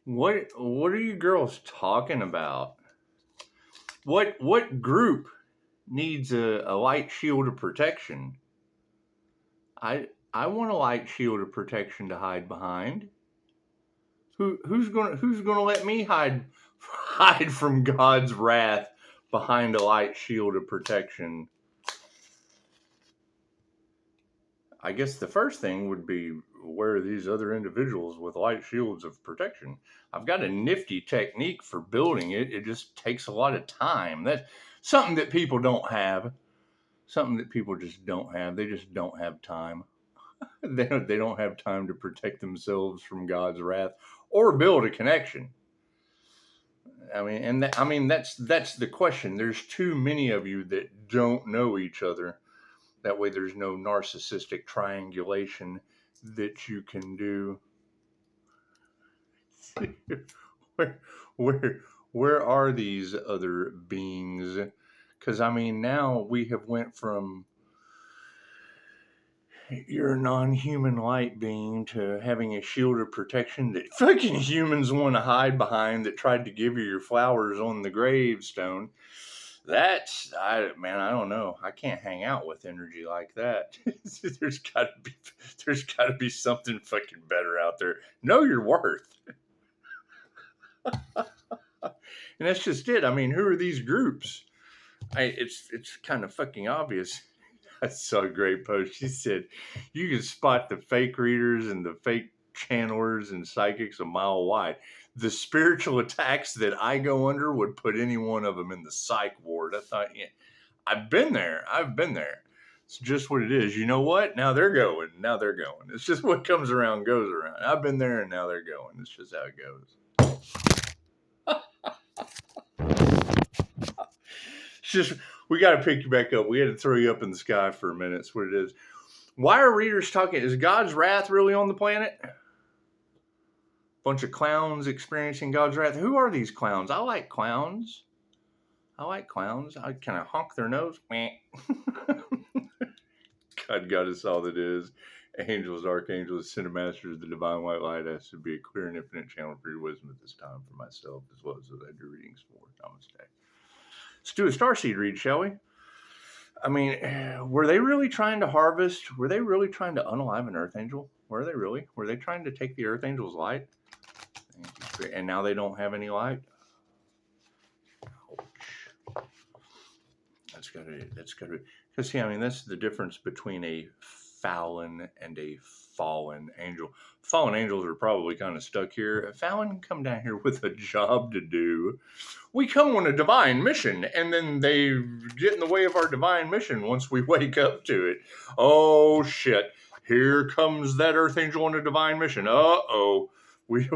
What are you girls talking about? What group needs a light shield of protection? I want a light shield of protection to hide behind. Who's gonna let me hide from God's wrath behind a light shield of protection? I guess the first thing would be, where are these other individuals with light shields of protection? I've got a nifty technique for building it. It just takes a lot of time. That's something that people don't have. Something that people just don't have. They just don't have time. They don't have time to protect themselves from God's wrath or build a connection. That's the question. There's too many of you that don't know each other. That way, there's no narcissistic triangulation that you can do. where are these other beings? Because now we have went from you're a non-human light being to having a shield of protection that fucking humans want to hide behind, that tried to give you your flowers on the gravestone. I don't know. I can't hang out with energy like that. There's gotta be something fucking better out there. Know your worth. And that's just it. Who are these groups? It's kind of fucking obvious. I saw a great post. She said, you can spot the fake readers and the fake channelers and psychics a mile wide. The spiritual attacks that I go under would put any one of them in the psych ward. I thought, yeah, I've been there. It's just what it is. You know what? Now they're going. It's just what comes around goes around. I've been there and now they're going. It's just how it goes. It's just, we got to pick you back up. We had to throw you up in the sky for a minute. That's what it is. Why are readers talking? Is God's wrath really on the planet? Bunch of clowns experiencing God's wrath. Who are these clowns? I like clowns. I kind of honk their nose. God got us all that is. Angels, archangels, cinemasters, the divine white light has to be a clear and infinite channel for your wisdom at this time for myself, as well as those I do readings for. Namaste. Let's do a starseed read, shall we? Were they really trying to harvest? Were they really trying to unalive an earth angel? Were they really? Were they trying to take the earth angel's light? And now they don't have any light? Ouch. That's gotta be. Because that's the difference between a Fallon and a fallen angel. Fallen angels are probably kind of stuck here. A Fallon can come down here with a job to do. We come on a divine mission, and then they get in the way of our divine mission once we wake up to it. Oh shit! Here comes that earth angel on a divine mission. Uh-oh. We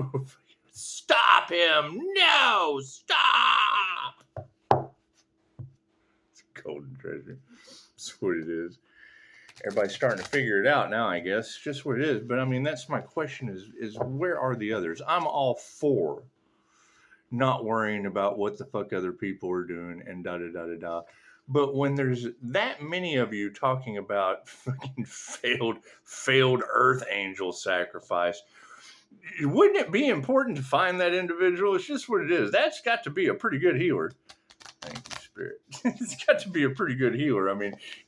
stop him! No! Stop! It's a golden treasure. That's what it is. Everybody's starting to figure it out now, I guess. It's just what it is. But that's my question is where are the others? I'm all for not worrying about what the fuck other people are doing and da-da-da-da-da. But when there's that many of you talking about fucking failed earth angel sacrifice, wouldn't it be important to find that individual? It's just what it is. That's got to be a pretty good healer. Thank you, Spirit. It's got to be a pretty good healer.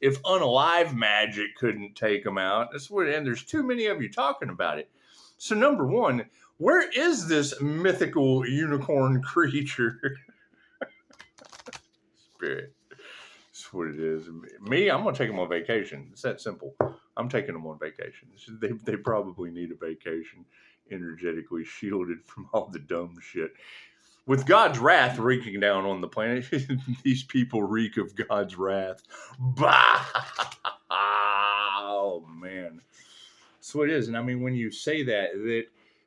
If unalive magic couldn't take them out, that's what. And there's too many of you talking about it. So number one, where is this mythical unicorn creature? Spirit. That's what it is. Me, I'm going to take them on vacation. It's that simple. I'm taking them on vacation. They probably need a vacation, energetically shielded from all the dumb shit. With God's wrath reeking down on the planet, these people reek of God's wrath. Bah! Oh, man. That's what it is. And when you say that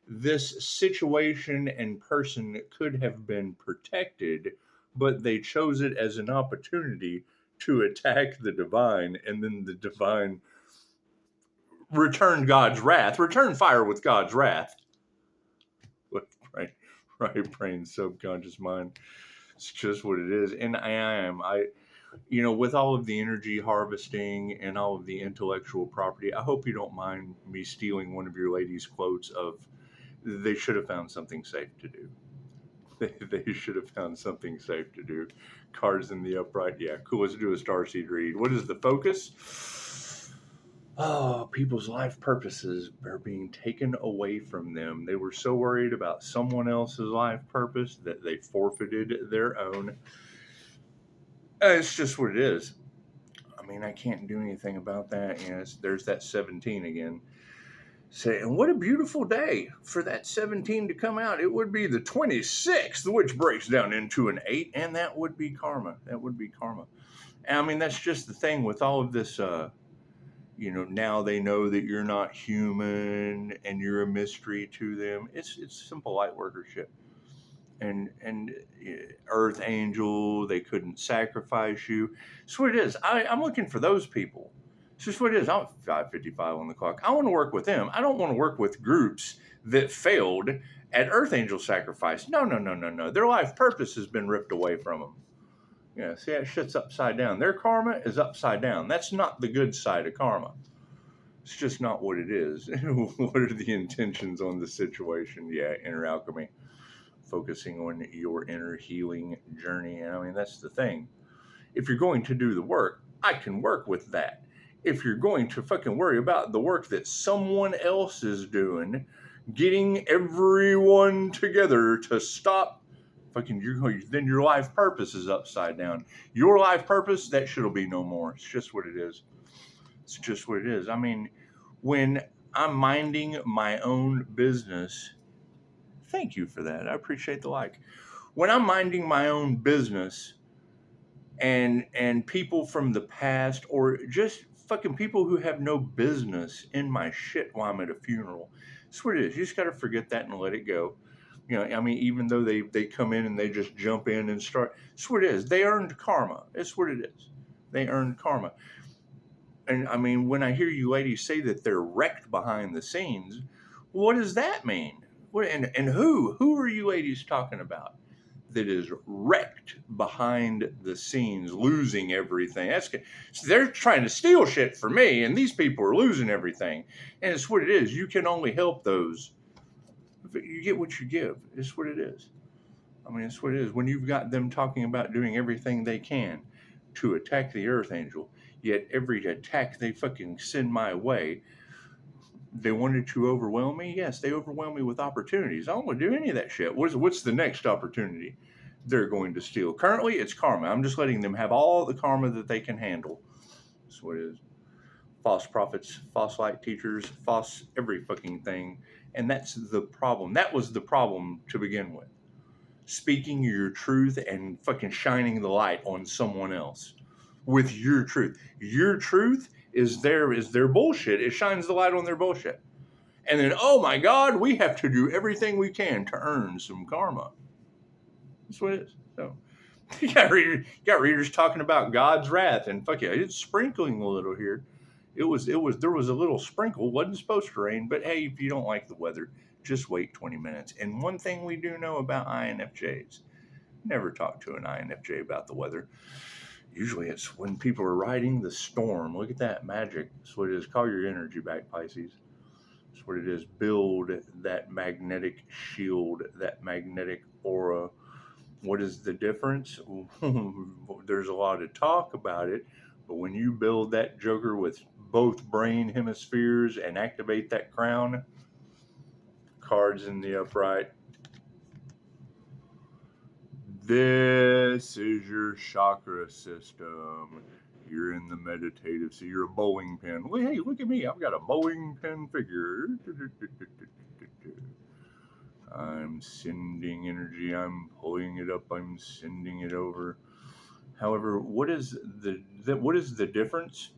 this situation and person could have been protected, but they chose it as an opportunity to attack the divine, and then the divine returned God's wrath, returned fire with God's wrath. Right brain, subconscious mind. It's just what it is. And with all of the energy harvesting and all of the intellectual property, I hope you don't mind me stealing one of your ladies' quotes of They should have found something safe to do. They should have found something safe to do. Cards in the upright. Yeah, cool. Let's do a starseed read. What is the focus? Oh, people's life purposes are being taken away from them. They were so worried about someone else's life purpose that they forfeited their own. It's just what it is. I mean, I can't do anything about that. There's that 17 again. And what a beautiful day for that 17 to come out. It would be the 26th, which breaks down into an 8, and that would be karma. That would be karma. And I mean, that's just the thing with all of this, now they know that you're not human and you're a mystery to them. It's simple light workership. And Earth Angel, they couldn't sacrifice you. That's what it is. I'm looking for those people. It's just what it is. I'm 5:55 on the clock. I want to work with them. I don't want to work with groups that failed at Earth Angel sacrifice. No. Their life purpose has been ripped away from them. Yeah, see, that shit's upside down. Their karma is upside down. That's not the good side of karma. It's just not what it is. What are the intentions on the situation? Yeah, inner alchemy. Focusing on your inner healing journey. And I mean, that's the thing. If you're going to do the work, I can work with that. If you're going to fucking worry about the work that someone else is doing, getting everyone together to stop fucking, then your life purpose is upside down. Your life purpose, that shit'll be no more. It's just what it is. It's just what it is. I mean, when I'm minding my own business, thank you for that. I appreciate the like. When I'm minding my own business and people from the past or just fucking people who have no business in my shit while I'm at a funeral, that's what it is. You just got to forget that and let it go. I mean, even though they come in and they just jump in and start, that's what it is. They earned karma. That's what it is. They earned karma. And I mean, when I hear you ladies say that they're wrecked behind the scenes, what does that mean? And who are you ladies talking about that is wrecked behind the scenes, losing everything? They're trying to steal shit from me, and these people are losing everything. And it's what it is. You can only help those. You get what you give. It's what it is. I mean, it's what it is. When you've got them talking about doing everything they can to attack the Earth Angel, yet every attack they fucking send my way, they wanted to overwhelm me. Yes, they overwhelm me with opportunities. I don't want to do any of that shit. What's the next opportunity they're going to steal? Currently, it's karma. I'm just letting them have all the karma that they can handle. That's what it is. False prophets, false light teachers, false every fucking thing. And that's the problem. That was the problem to begin with. Speaking your truth and fucking shining the light on someone else with your truth. Your truth is their bullshit. It shines the light on their bullshit. And then, oh my God, we have to do everything we can to earn some karma. That's what it is. So you got readers talking about God's wrath, and fuck yeah, it's sprinkling a little here. There was a little sprinkle. Wasn't supposed to rain, but hey, if you don't like the weather, just wait 20 minutes. And one thing we do know about INFJs, never talk to an INFJ about the weather. Usually it's when people are riding the storm. Look at that magic. That's what it is. Call your energy back, Pisces. That's what it is. Build that magnetic shield, that magnetic aura. What is the difference? There's a lot of talk about it, but when you build that joker with both brain hemispheres and activate that crown, cards in the upright, this is your chakra system. You're in the meditative. So you're a bowling pin. Well, hey, look at me. I've got a bowling pin figure. I'm sending energy. I'm pulling it up. I'm sending it over. However, what is the difference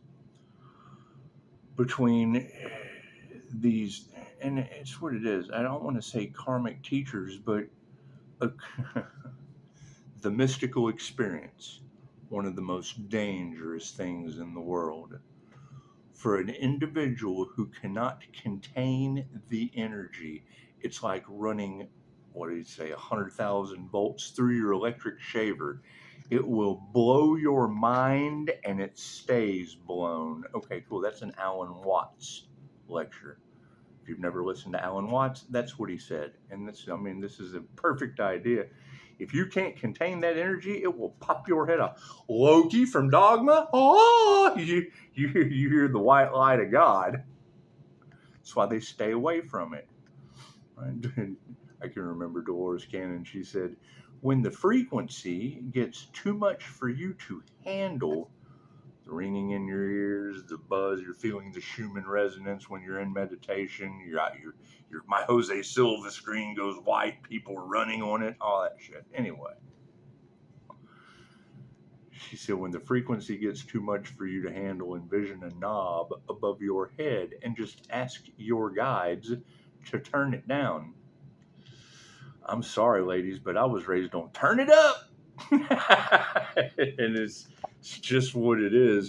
between these? And it's what it is. I don't want to say karmic teachers, but the mystical experience, one of the most dangerous things in the world. For an individual who cannot contain the energy, it's like running, 100,000 volts through your electric shaver. It will blow your mind and it stays blown. Okay, cool. That's an Alan Watts lecture. If you've never listened to Alan Watts, that's what he said. And this is a perfect idea. If you can't contain that energy, it will pop your head off. Loki from Dogma, you hear the white light of God. That's why they stay away from it. Right? I can remember Dolores Cannon. She said, when the frequency gets too much for you to handle, the ringing in your ears, the buzz, you're feeling the Schumann resonance when you're in meditation, my Jose Silva screen goes white, people are running on it, all that shit. Anyway, she said, when the frequency gets too much for you to handle, envision a knob above your head and just ask your guides to turn it down. I'm sorry, ladies, but I was raised on turn it up. And it's just what it is.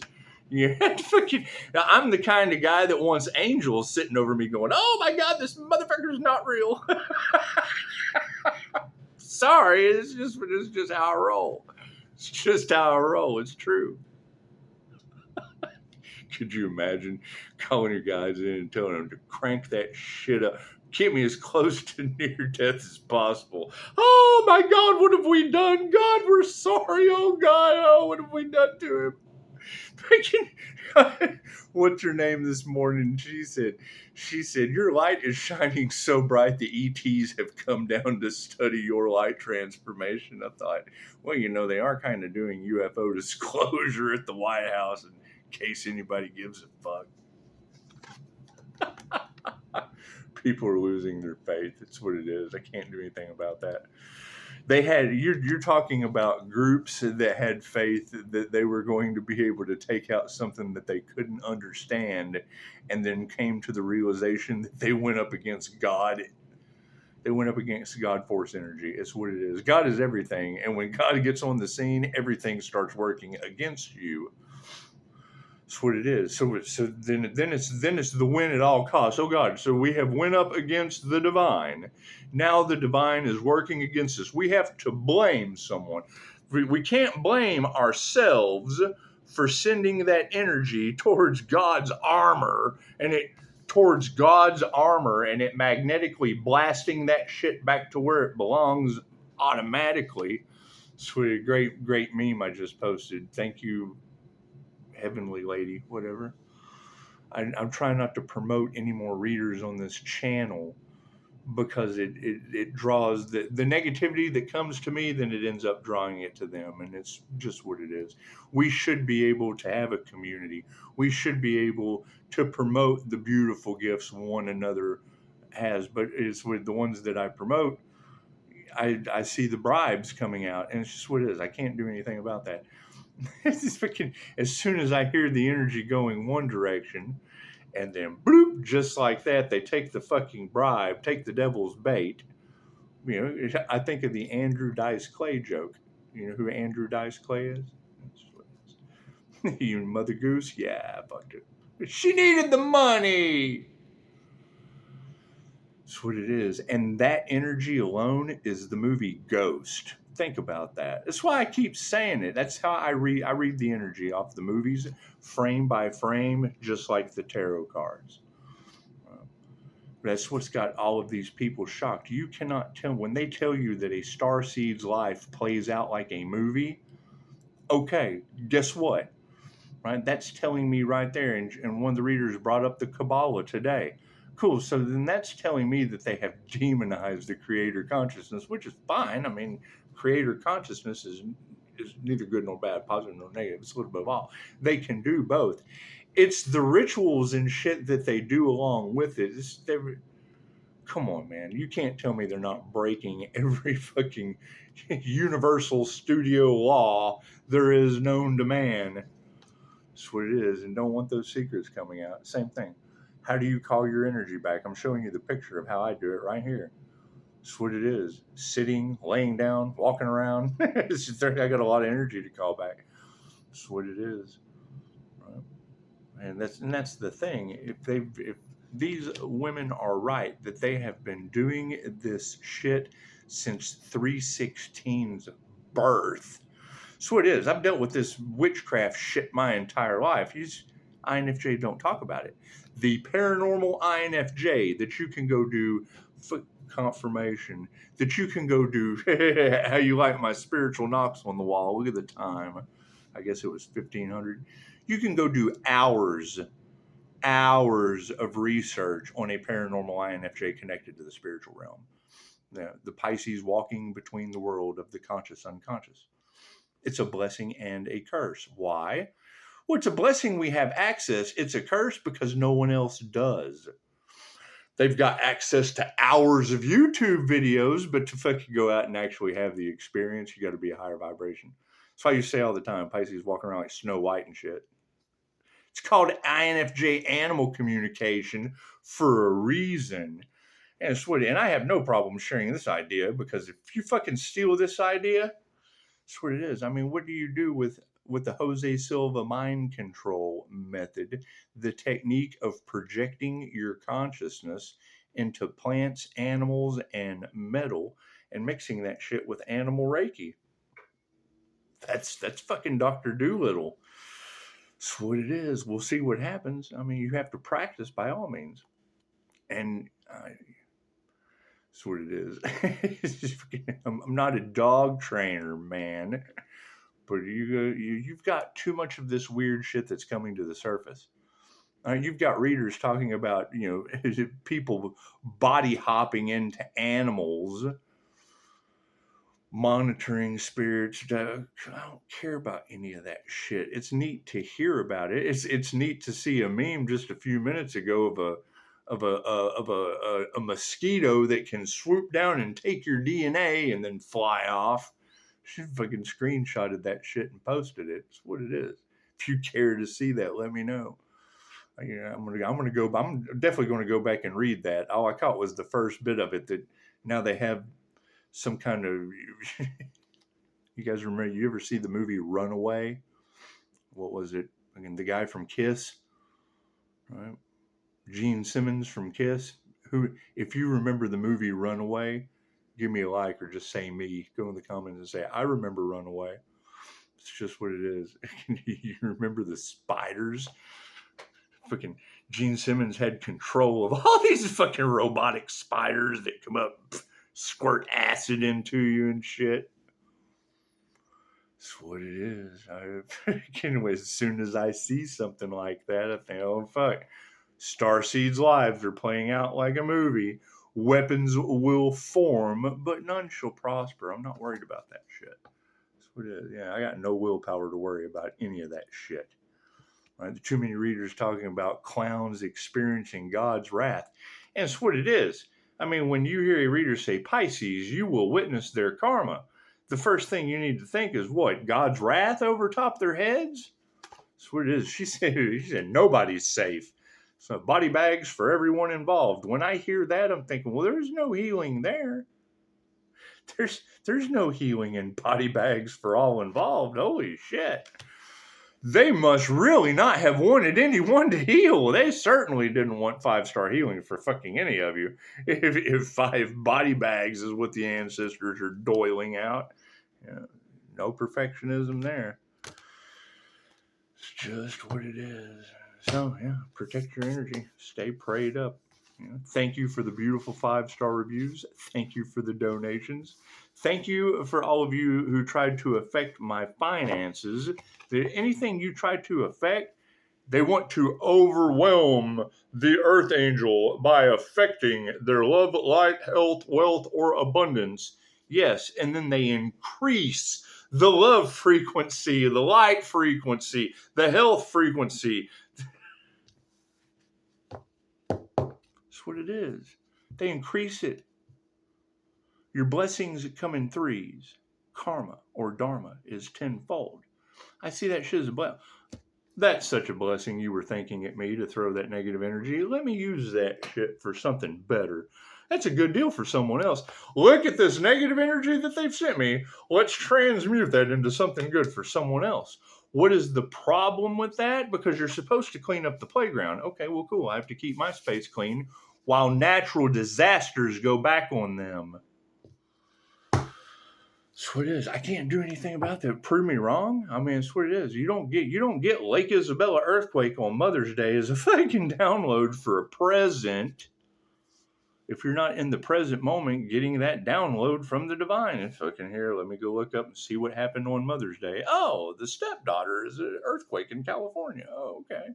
I'm the kind of guy that wants angels sitting over me going, oh my God, this motherfucker's not real. Sorry, it's just how I roll. It's just how I roll. It's true. Could you imagine calling your guys in and telling them to crank that shit up? Keep me as close to near death as possible. Oh my God, what have we done? God, we're sorry. Oh God, oh, what have we done to him? What's her name this morning? She said, your light is shining so bright the ETs have come down to study your light transformation. I thought, well, they are kind of doing UFO disclosure at the White House in case anybody gives a fuck. People are losing their faith. It's what it is. I can't do anything about that. You're talking about groups that had faith that they were going to be able to take out something that they couldn't understand, and then came to the realization that they went up against God. They went up against God force energy. It's what it is. God is everything, and when God gets on the scene, everything starts working against you. That's what it is. So then it's the win at all costs. Oh God! So we have went up against the divine. Now the divine is working against us. We have to blame someone. We can't blame ourselves for sending that energy towards God's armor and it magnetically blasting that shit back to where it belongs automatically. Sweet, great meme I just posted. Thank you, Heavenly Lady, whatever. I'm trying not to promote any more readers on this channel because it draws the negativity that comes to me, then it ends up drawing it to them, and it's just what it is. We should be able to have a community. We should be able to promote the beautiful gifts one another has, but it's with the ones that I promote, I see the bribes coming out, and it's just what it is. I can't do anything about that. As soon as I hear the energy going one direction, and then bloop, just like that, they take the fucking bribe, take the devil's bait. I think of the Andrew Dice Clay joke. You know who Andrew Dice Clay is? You Mother Goose? Yeah, I fucked it. She needed the money. That's what it is. And that energy alone is the movie Ghost. Think about that. That's why I keep saying it. That's how I read the energy off the movies, frame by frame, just like the tarot cards. That's what's got all of these people shocked. You cannot tell when they tell you that a starseed's life plays out like a movie. Okay, guess what? Right? That's telling me right there. And one of the readers brought up the Kabbalah today. Cool. So then that's telling me that they have demonized the creator consciousness, which is fine. I mean, creator consciousness is neither good nor bad, positive nor negative. It's a little bit of all. They can do both. It's the rituals and shit that they do along with it. Come on, man. You can't tell me they're not breaking every fucking universal studio law there is known to man. That's what it is. And don't want those secrets coming out. Same thing. How do you call your energy back? I'm showing you the picture of how I do it right here. That's what it is. Sitting, laying down, walking around. It's just, I got a lot of energy to call back. That's what it is. Right? And that's the thing. If these women are right, that they have been doing this shit since 316's birth. That's what it is. I've dealt with this witchcraft shit my entire life. INFJ don't talk about it. the paranormal INFJ that you can go do confirmation, that you can go do how you like my spiritual knocks on the wall. Look at the time. I guess it was 1500. You can go do hours of research on a paranormal INFJ connected to the spiritual realm. The Pisces walking between the world of the conscious unconscious. It's a blessing and a curse. Why? Well, it's a blessing we have access. It's a curse because no one else does. They've got access to hours of YouTube videos, but to fucking go out and actually have the experience, you got to be a higher vibration. That's why you say all the time, Pisces walking around like Snow White and shit. It's called INFJ animal communication for a reason. And I have no problem sharing this idea, because if you fucking steal this idea, that's what it is. I mean, what do you do with the Jose Silva mind control method, the technique of projecting your consciousness into plants, animals, and metal, and mixing that shit with animal Reiki? That's fucking Dr. Doolittle. That's what it is. We'll see what happens. I mean, you have to practice by all means. And that's what it is. I'm not a dog trainer, man. But you've got too much of this weird shit that's coming to the surface. You've got readers talking about, people body hopping into animals, monitoring spirits. I don't care about any of that shit. It's neat to hear about it. It's neat to see a meme just a few minutes ago of a mosquito that can swoop down and take your DNA and then fly off. She fucking screenshotted that shit and posted it. It's what it is. If you care to see that, let me know. I'm definitely going to go back and read that. All I caught was the first bit of it, that now they have some kind of, you guys remember, you ever see the movie Runaway? What was it? Again, the guy from Kiss, right? Gene Simmons from Kiss. Who, if you remember the movie Runaway, give me a like, or just say me. Go in the comments and say, I remember Runaway. It's just what it is. You remember the spiders? Fucking Gene Simmons had control of all these fucking robotic spiders that come up, squirt acid into you and shit. That's what it is. Anyway, as soon as I see something like that, I think, oh, fuck. Starseed's lives are playing out like a movie. Weapons will form, but none shall prosper. I'm not worried about that shit. That's what it is. Yeah, I got no willpower to worry about any of that shit. Right? Too many readers talking about clowns experiencing God's wrath. And it's what it is. I mean, when you hear a reader say, Pisces, you will witness their karma, the first thing you need to think is what? God's wrath over top their heads? That's what it is. She said nobody's safe. So body bags for everyone involved. When I hear that, I'm thinking, well, there's no healing there. There's no healing in body bags for all involved. Holy shit. They must really not have wanted anyone to heal. They certainly didn't want 5-star healing for fucking any of you. If 5 body bags is what the ancestors are doiling out. Yeah, no perfectionism there. It's just what it is. So, yeah, protect your energy. Stay prayed up. Thank you for the beautiful 5-star reviews. Thank you for the donations. Thank you for all of you who tried to affect my finances. Anything you try to affect, they want to overwhelm the Earth Angel by affecting their love, light, health, wealth, or abundance. Yes, and then they increase the love frequency, the light frequency, the health frequency. That's what it is. They increase it. Your blessings come in 3s. Karma or dharma is 10-fold. I see that shit as a blessing. That's such a blessing you were thinking at me to throw that negative energy. Let me use that shit for something better. That's a good deal for someone else. Look at this negative energy that they've sent me. Let's transmute that into something good for someone else. What is the problem with that? Because you're supposed to clean up the playground. Okay, well, cool. I have to keep my space clean while natural disasters go back on them. That's what it is. I can't do anything about that. Prove me wrong. I mean, it's what it is. You don't get Lake Isabella earthquake on Mother's Day as a fucking download for a present. If you're not in the present moment getting that download from the divine. And fucking here, let me go look up and see what happened on Mother's Day. Oh, the stepdaughter is an earthquake in California. Oh, okay.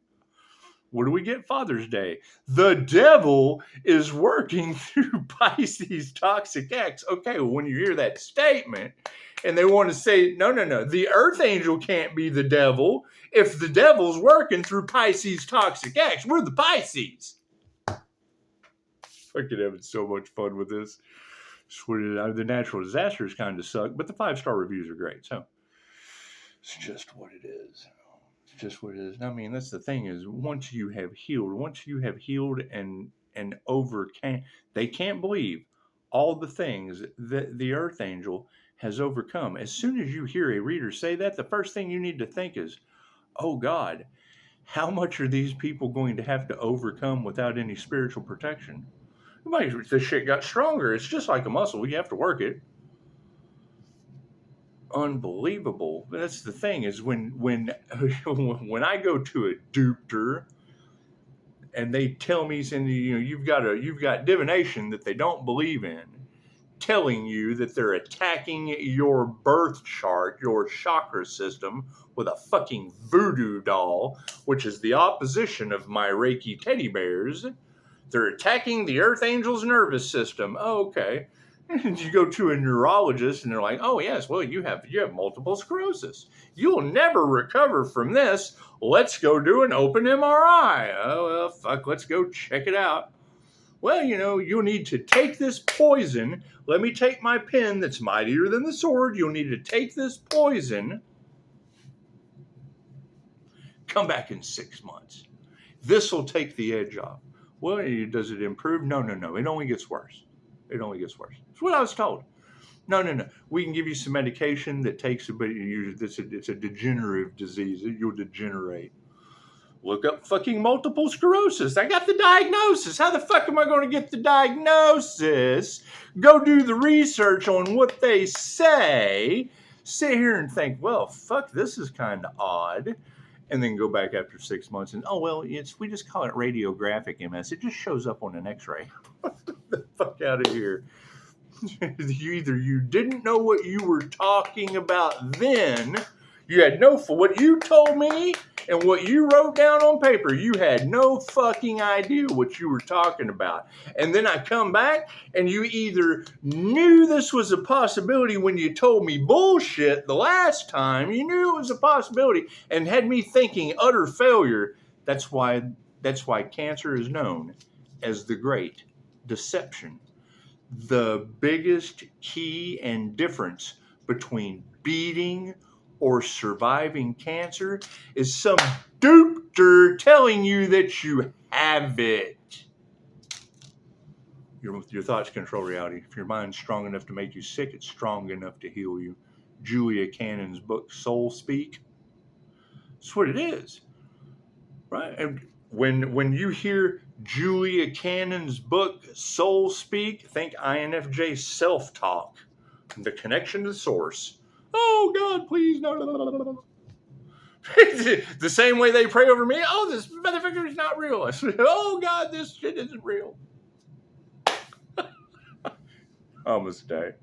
What do we get Father's Day? The devil is working through Pisces toxic X. Okay, well, when you hear that statement and they want to say, no, the earth angel can't be the devil if the devil's working through Pisces toxic X. We're the Pisces. Fucking having so much fun with this. The natural disasters kind of suck, but the 5-star reviews are great. So it's just what it is. Just what it is. I mean, that's the thing is once you have healed and overcame, they can't believe all the things that the earth angel has overcome. As soon as you hear a reader say that, the first thing you need to think is, oh God, how much are these people going to have to overcome without any spiritual protection? This shit got stronger. It's just like a muscle. You have to work it. Unbelievable. That's the thing is when I go to a doctor and they tell me, you've got divination that they don't believe in, telling you that they're attacking your birth chart, your chakra system with a fucking voodoo doll, which is the opposition of my Reiki teddy bears. They're attacking the earth angel's nervous system. Oh, okay. And you go to a neurologist and they're like, oh, yes, well, you have multiple sclerosis. You'll never recover from this. Let's go do an open MRI. Oh, well, fuck, let's go check it out. Well, you'll need to take this poison. Let me take my pen that's mightier than the sword. You'll need to take this poison. Come back in 6 months. This will take the edge off. Well, does it improve? No. It only gets worse. It only gets worse. That's what I was told. No. We can give you some medication that takes it's a degenerative disease. You'll degenerate. Look up fucking multiple sclerosis. I got the diagnosis. How the fuck am I going to get the diagnosis? Go do the research on what they say. Sit here and think, well, fuck, this is kind of odd. And then go back after 6 months and, we just call it radiographic MS. It just shows up on an x-ray. Get the fuck out of here. You didn't know what you were talking about then. You had for what you told me and what you wrote down on paper, you had no fucking idea what you were talking about. And then I come back and you either knew this was a possibility when you told me bullshit the last time, you knew it was a possibility and had me thinking utter failure. That's why cancer is known as the Great Deception. The biggest key and difference between beating or surviving cancer is some doctor telling you that you have it. Your thoughts control reality. If your mind's strong enough to make you sick, it's strong enough to heal you. Julia Cannon's book, Soul Speak. That's what it is. Right? And when you hear Julia Cannon's book, Soul Speak, think INFJ self-talk. The connection to the source. Oh, God, please, no. The same way they pray over me. Oh, this motherfucker is not real. I said, oh, God, this shit isn't real. Namaste.